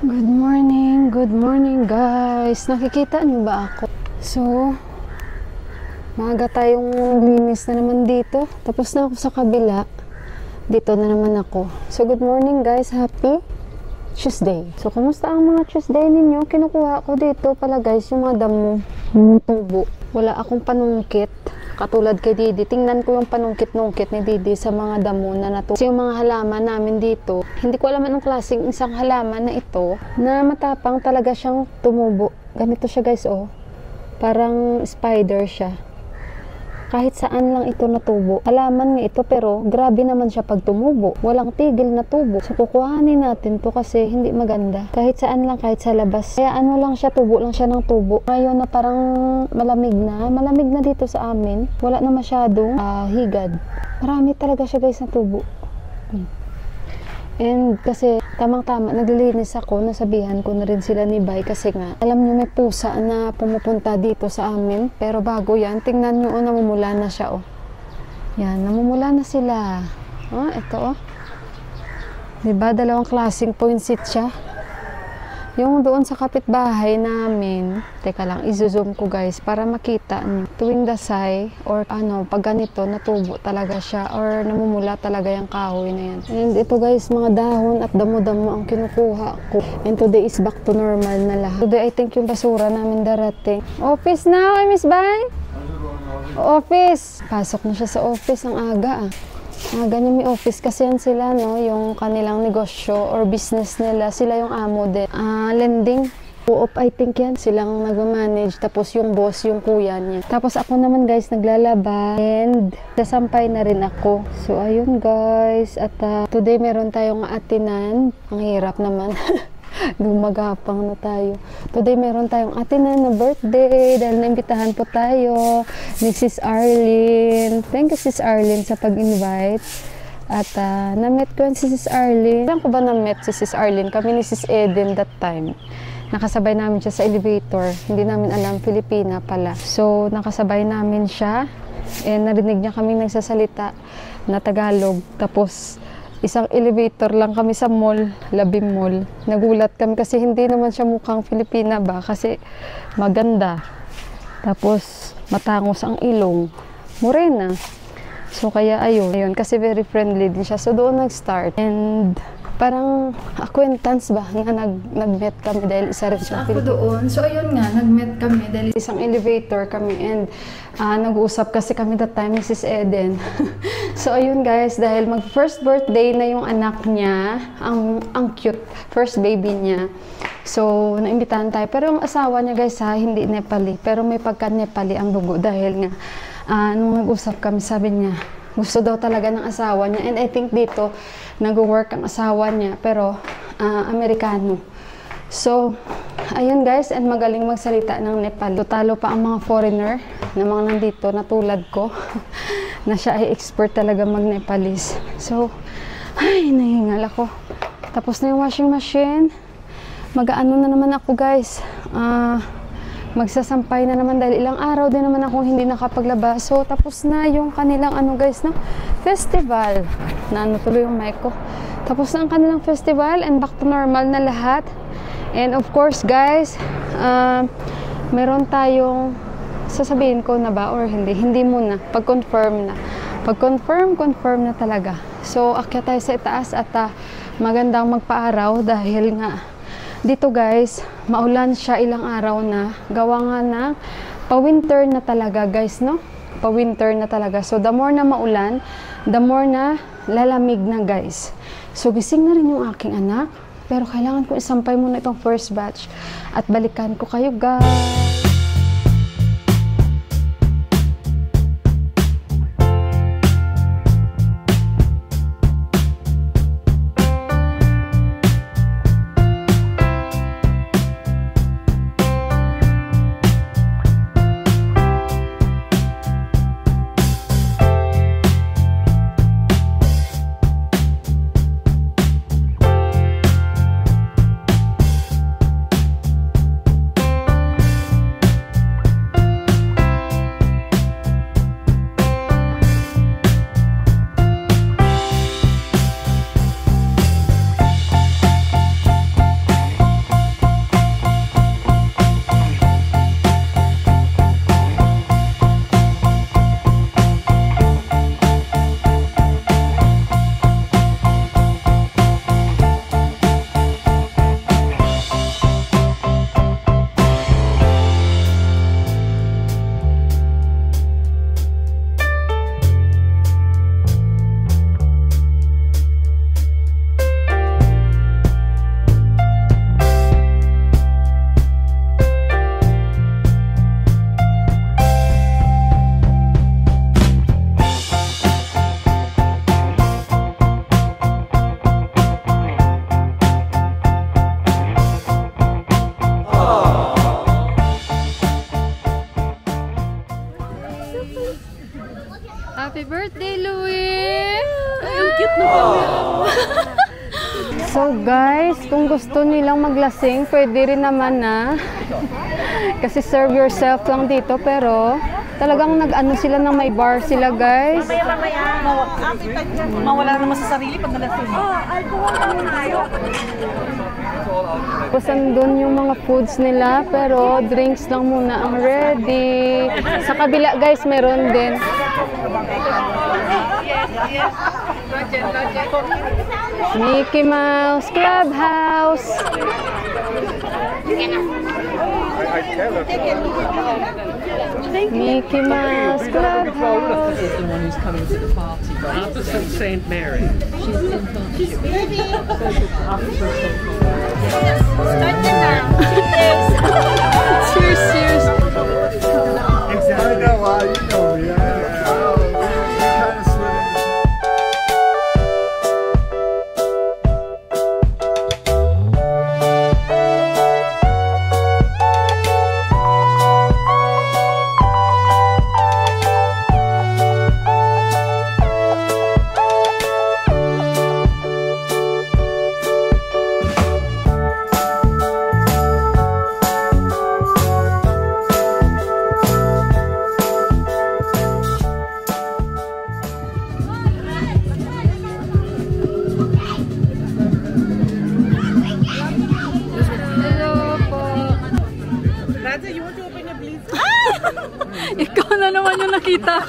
Good morning guys. Nakikita niyo ba ako? So, maaga tayong linis na naman dito. Tapos na ako sa kabila. Dito na naman ako. So, good morning guys. Happy Tuesday. So, kumusta ang mga Tuesday ninyo? Kinukuha ko dito pala guys yung mga damo, tubo. Wala akong panungkit. Katulad kay Didi, tingnan ko yung panungkit-nungkit ni Didi sa mga damo na natubo. Kasi yung mga halaman namin dito, hindi ko alam anong klaseng isang halaman na ito, na matapang talaga siyang tumubo. Ganito siya guys, oh. Parang spider siya. Kahit saan lang ito natubo. Halaman nga ito pero grabe naman siya pag tumubo. Walang tigil na tubo. So kukuhanin natin to kasi hindi maganda. Kahit saan lang, kahit sa labas. Kaya ano lang siya, tubo lang siya ng tubo. Ngayon na parang malamig na dito sa amin. Wala na masyadong higad. Marami talaga siya guys na tubo. And kasi tamang-tama naglilinis ako, nasabihan ko na rin sila ni Bay kasi nga alam niyo may pusa na pumupunta dito sa amin, pero bago yan tingnan niyo, namumula na siya, oh. Yan, namumula na sila. Ito, oh. Diba dalawang klaseng poinset siya. Yung doon sa kapitbahay namin, teka lang, i-zoom ko guys para makita niyo. Tuwing dasay or pag ganito, natubo talaga siya or namumula talaga yung kahoy na yan. And ito guys, mga dahon at damo-damo ang kinukuha ko. And today is back to normal na lahat. Today I think yung basura namin darating. Office now, Miss Bay? Office! Pasok na siya sa office, ang aga ganyan may office kasi yan sila, no? Yung kanilang negosyo or business nila, sila yung amo din. Lending, co-op I think yan. Silang nag-manage, tapos yung boss, yung kuya niya. Tapos ako naman guys, naglalaba and sasampay na rin ako. So ayun guys, at today meron tayong atinan. Ang hirap naman. Gumagapang na tayo. Today meron tayong atinan na birthday dahil naimbitahan po tayo ni Sis Arlene. Thank you Sis Arlene sa pag-invite. At na-met ko si Sis Arlene. Saan ko ba na-met si Sis Arlene? Kami ni Sis Eden that time. Nakasabay namin siya sa elevator. Hindi namin alam, Pilipina pala. So nakasabay namin siya and narinig niya kaming nagsasalita na Tagalog. Tapos isang elevator lang kami sa mall, Labing Mall. Nagulat kami kasi hindi naman siya mukhang Filipina ba, kasi maganda. Tapos matangos ang ilong, morena. So kaya ayun, kasi very friendly din siya. So doon nag-start. And parang acquaintance ba nga nag-met kami dahil isa rin siya. Ako doon. So ayun nga, nag-met kami dahil isang elevator kami and nag-uusap kasi kami that time, Mrs. Eden. So ayun guys, dahil mag-first birthday na yung anak niya, ang cute, first baby niya. So naimbitahan tayo. Pero yung asawa niya guys hindi Nepali, pero may pagka-Nepali ang dugo dahil nga nung nag-usap kami, sabi niya, gusto daw talaga ng asawa niya. And I think dito, nag-work ang asawa niya, pero Amerikano. So, ayun guys, and magaling magsalita ng Nepal. Talo pa ang mga foreigner na mga nandito na tulad ko, na siya ay expert talaga mag-Nepalese. So, ay, nahingal ako. Tapos na yung washing machine. Mag-aano na naman ako guys. Magsasampay na naman dahil ilang araw din naman akong hindi nakapaglaba. So, tapos na yung kanilang guys, no? Festival. Tuloy yung mic ko. Tapos na ang kanilang festival and back to normal na lahat. And of course, guys, meron tayong sasabihin ko na ba or hindi? Hindi muna. Pag-confirm na. Pag-confirm na talaga. So, akyat tayo sa itaas at magandang magpa-araw dahil nga dito guys, maulan siya ilang araw na. Gawa nga na pa-winter na talaga guys, no? Pa-winter na talaga. So the more na maulan, the more na lalamig na guys. So gising na rin yung aking anak. Pero kailangan ko isampay muna itong first batch. At balikan ko kayo guys. So guys, kung gusto nilang maglasing, pwede rin naman na. Kasi serve yourself lang dito, pero talagang nag-ano sila ng may bar sila guys. Mamaya. Mawala naman sa sarili pag nalasing. Alcohol lang tayo. Tapos andun yung mga foods nila, pero drinks lang muna ang ready. Sa kabila guys, meron din. Mickey Mouse Clubhouse. Mickey Mouse Clubhouse. Is the one who's coming to the party. After St. Mary. She's baby. Start na na. Cheers, cheers. Exactly. I know why you know me. Kind of slid in. Ikaw na naman yung nakita.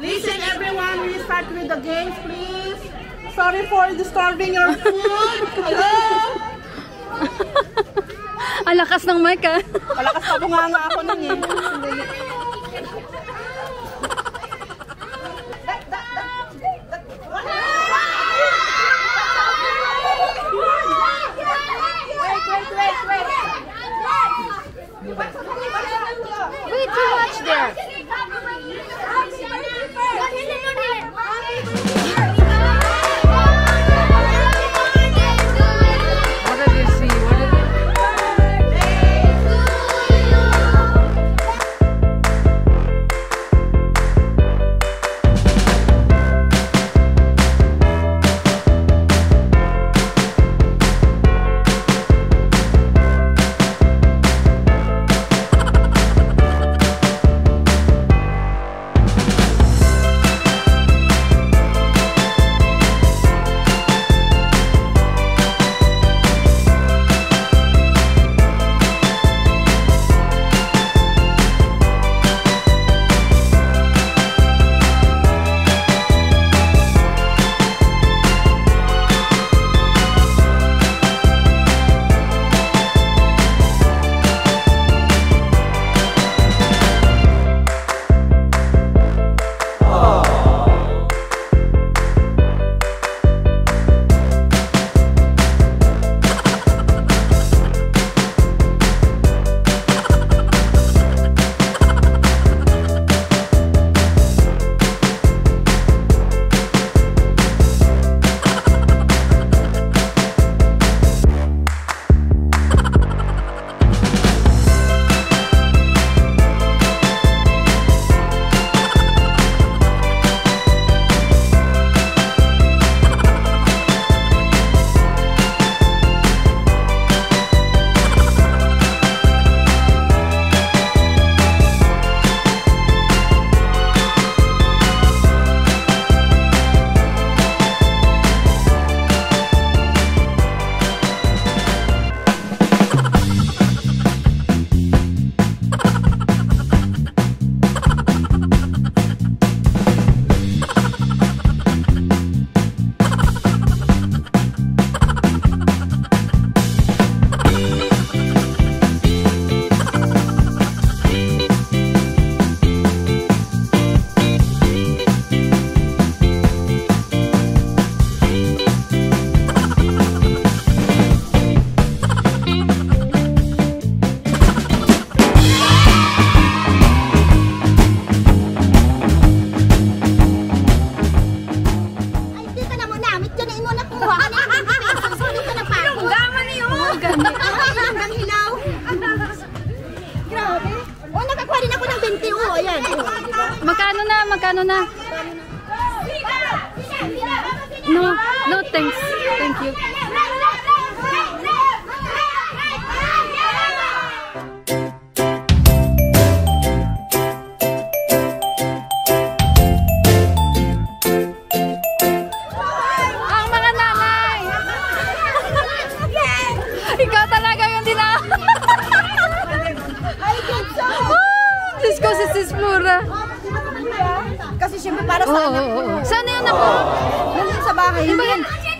Listen everyone, we start with the games please. Sorry for disturbing your food. Hello? Ang lakas ng mic ah. Malakas na bunganga ako nun eh. Wait, too much there. What did you see? What did you... Magkano na? Magkano na? No, no thanks. Thank you. Ang mga nanay! Ikaw talaga yung Diyos ko, si Sis Flora. Kasi siyempre para sa anak ko. Saan yun ako? Nandun sa bahay.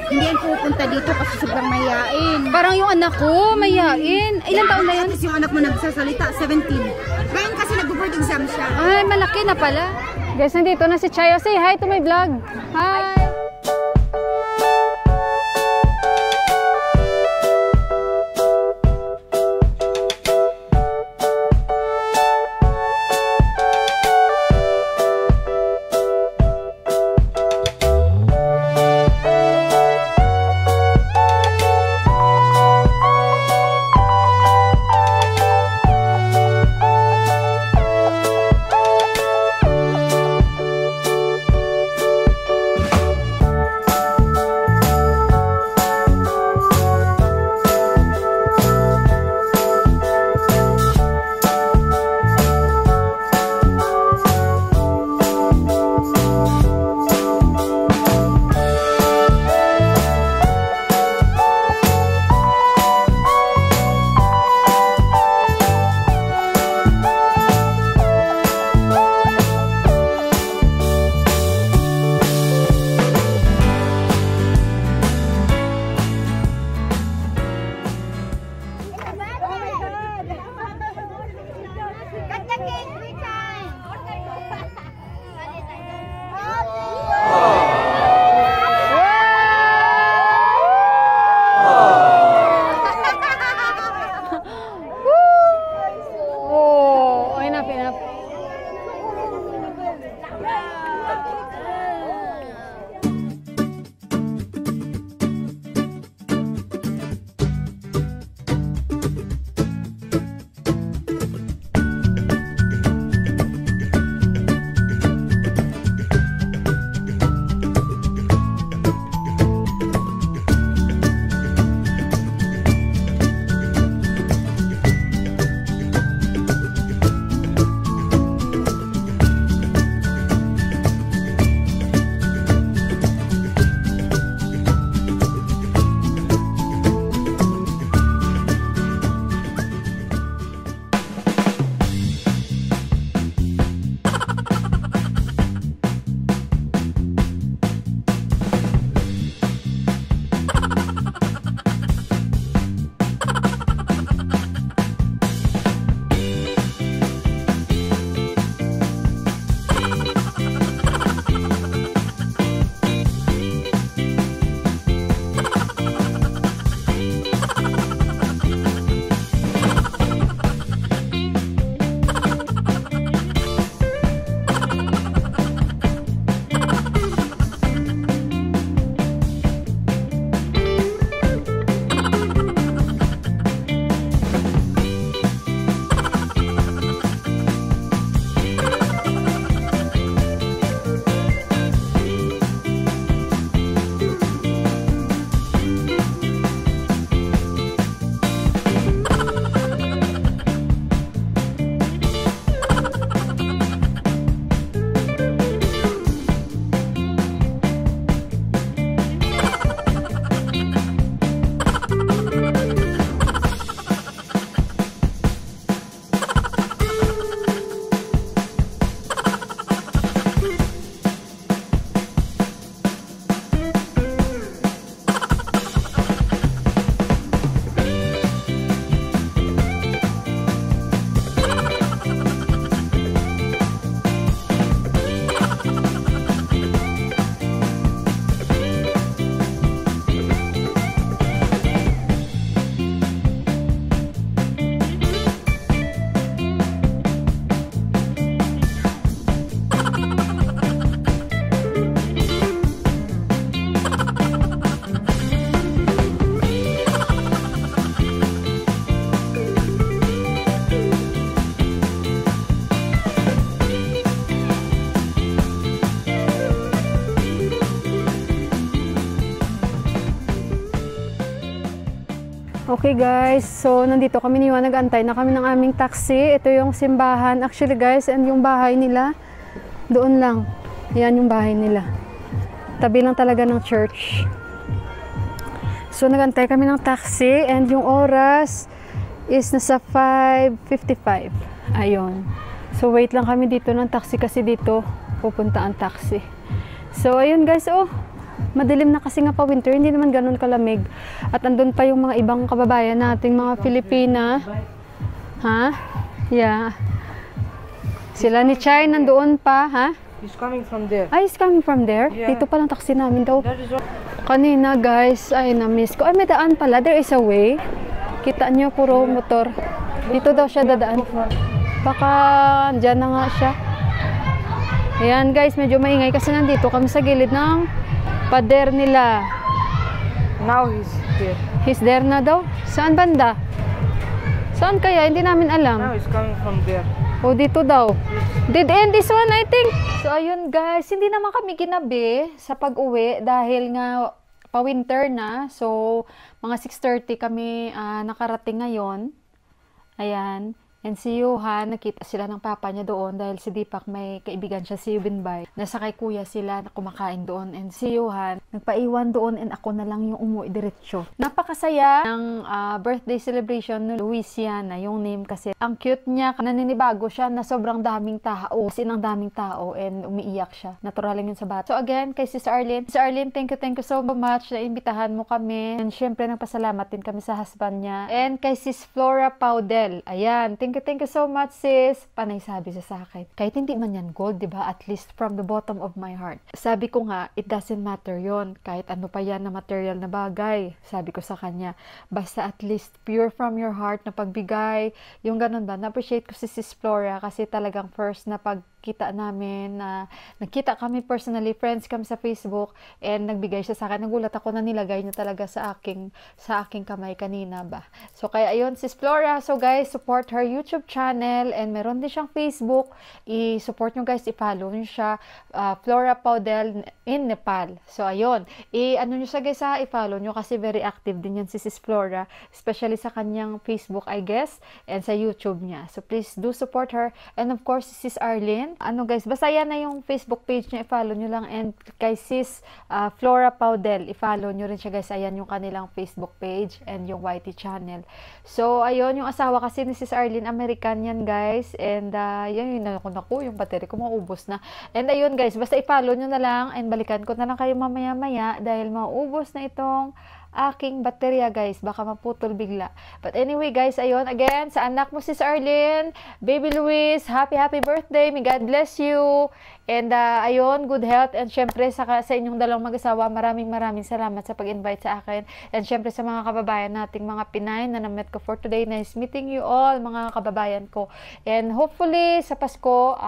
Hindi yan pupunta dito kasi sobrang mayayain. Parang yung anak ko, mayain. Ilang taon na yun? Tapos yung anak mo nagsasalita, 17. Ngayon kasi nag-board exam siya. Ay, malaki na pala. Guys, nandito na si Chayo. Say hi to my vlog. Hi! Okay guys, so nandito kami ni Juan, nag-antay na kami ng aming taxi. Ito yung simbahan actually guys, and yung bahay nila doon lang. Yan yung bahay nila. Tabi lang talaga ng church. So nag-antay kami ng taxi and yung oras is nasa 5:55. Ayun. So wait lang kami dito ng taxi kasi dito pupunta ang taxi. So ayun guys, oh. Madilim na kasi nga pa winter, hindi naman ganun kalamig. At andun pa yung mga ibang kababayan nating mga Filipina. Ha? Yeah. Sila ni Chai nandoon pa, ha? He's coming from there. Ay, he's coming from there? Yeah. Dito palang taxi namin daw. That is all. Kanina guys, ay na-miss ko. Ay, may daan pala. There is a way. Kita nyo, puro motor. Dito daw siya dadaan. Baka dyan na nga siya. Ayan guys, medyo maingay kasi nandito kami sa gilid ng pader nila. Now he's there. He's there na daw? Saan banda? Saan kaya? Hindi namin alam. Now he's coming from there. O dito daw. Did end this one, I think. So ayun guys, hindi naman kami ginabi sa pag-uwi dahil nga pa-winter na. So mga 6:30 kami nakarating ngayon. Ayan. And si Johan, nakita sila ng papa niya doon dahil si Deepak may kaibigan siya, si Yubinbay. Nasa kay kuya sila na kumakain doon. And si Johan, nagpaiwan doon and ako na lang yung umuwi diretsyo. Napakasaya ng birthday celebration ni Louisiana, yung name kasi. Ang cute niya, naninibago siya na sobrang daming tao. Kasi ng daming tao and umiiyak siya. Natural lang yun sa bata. So again, kay Sis Arlene. Sis Arlene, thank you so much na imbitahan mo kami. And syempre, nagpasalamat din kami sa husband niya. And kay Sis Flora Paudel. Ayan, thank you so much sis. Panay sabi siya sa akin. Kahit hindi man yan gold, diba? At least from the bottom of my heart. Sabi ko nga, it doesn't matter yon. Kahit ano pa yan na material na bagay. Sabi ko sa kanya, basta at least pure from your heart na pagbigay. Yung ganun ba? Na-appreciate ko si Sis Flora kasi talagang first na pagkita namin na nagkita kami personally, friends kami sa Facebook and nagbigay siya sa akin. Nagulat ako na nilagay niya talaga sa aking kamay kanina ba. So kaya ayun, Sis Flora. So guys, support her YouTube channel and meron din siyang Facebook. I-support nyo guys, i-follow nyo siya. Flora Paudel in Nepal. So ayun, ano nyo siya guys ha, i-follow nyo kasi very active din yan si Sis Flora, especially sa kanyang Facebook I guess and sa YouTube niya. So please do support her and of course Sis Arlene. Ano guys, basta yan na yung Facebook page niya, i-follow nyo lang and kay Sis Flora Paudel, i-follow nyo rin siya guys. Ayan yung kanilang Facebook page and yung YT channel. So ayun, yung asawa kasi ni Sis Arlene, American yan guys and yun yung battery ko maubos na and ayun guys, basta i-follow nyo na lang and balikan ko na lang kayo mamaya dahil maubos na itong aking baterya guys, baka maputol bigla. But anyway guys, ayun again sa anak mo Sis Arlene, Baby Luis, happy birthday, may God bless you and ayun, good health and syempre sa inyong dalawang mag-asawa, maraming salamat sa pag-invite sa akin and syempre sa mga kababayan nating mga Pinay na na-met ko for today. Nice meeting you all mga kababayan ko and hopefully sa Pasko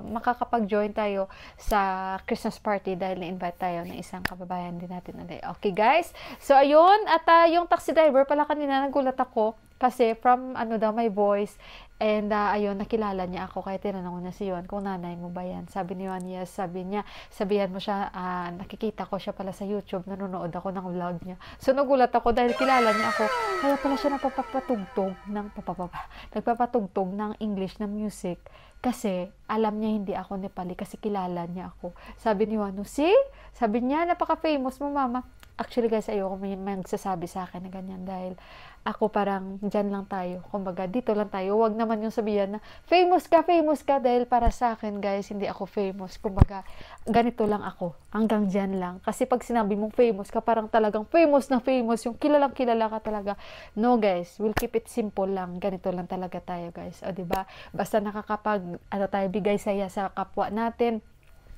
makakapag-join tayo sa Christmas party dahil na-invite tayo ng isang kababayan din natin ulit. Okay guys, so ayun, at yung taxi driver pala kanina nagulat ako kasi from my voice and ayun, nakilala niya ako kaya tinanong ko na si Juan kung nanay mo ba yan. Sabi ni Juan, yes. Sabi niya, sabihan mo siya, nakikita ko siya pala sa YouTube, nanonood ako ng vlog niya. So nagulat ako dahil kilala niya ako, kaya pala siya nagpapatugtog ng English na music kasi alam niya hindi ako Nepali kasi kilala niya ako. Sabi ni Juan, see? Sabi niya, napaka-famous mo mama. Actually guys, ayoko may magsasabi sa akin na ganyan dahil ako parang dyan lang tayo. Kumbaga, dito lang tayo. Huwag naman yung sabihan na famous ka dahil para sa akin guys, hindi ako famous. Kumbaga, ganito lang ako. Hanggang dyan lang. Kasi pag sinabi mong famous ka, parang talagang famous na famous. Yung kilalang kilala ka talaga. No guys, we'll keep it simple lang. Ganito lang talaga tayo guys. O diba? Basta nakakapag tayo bigay saya sa kapwa natin.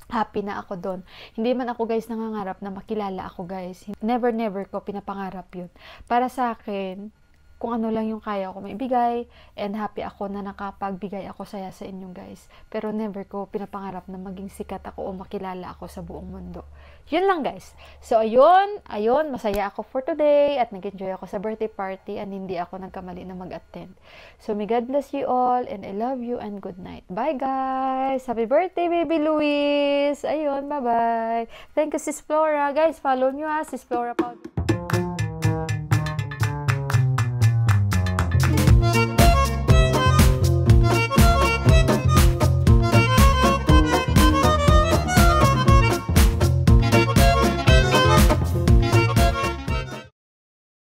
Happy na ako doon. Hindi man ako guys nangangarap na makilala ako guys. Never ko pinapangarap yun. Para sa akin, kung ano lang yung kaya ko maibigay and happy ako na nakapagbigay ako saya sa inyong guys. Pero never ko pinapangarap na maging sikat ako o makilala ako sa buong mundo. Yun lang guys. So ayun, masaya ako for today at nag-enjoy ako sa birthday party and hindi ako nagkamali na mag-attend. So may God bless you all and I love you and good night. Bye guys! Happy birthday Baby Luis! Ayun, bye-bye! Thank you Sis Flora. Guys, follow nyo Sis Flora.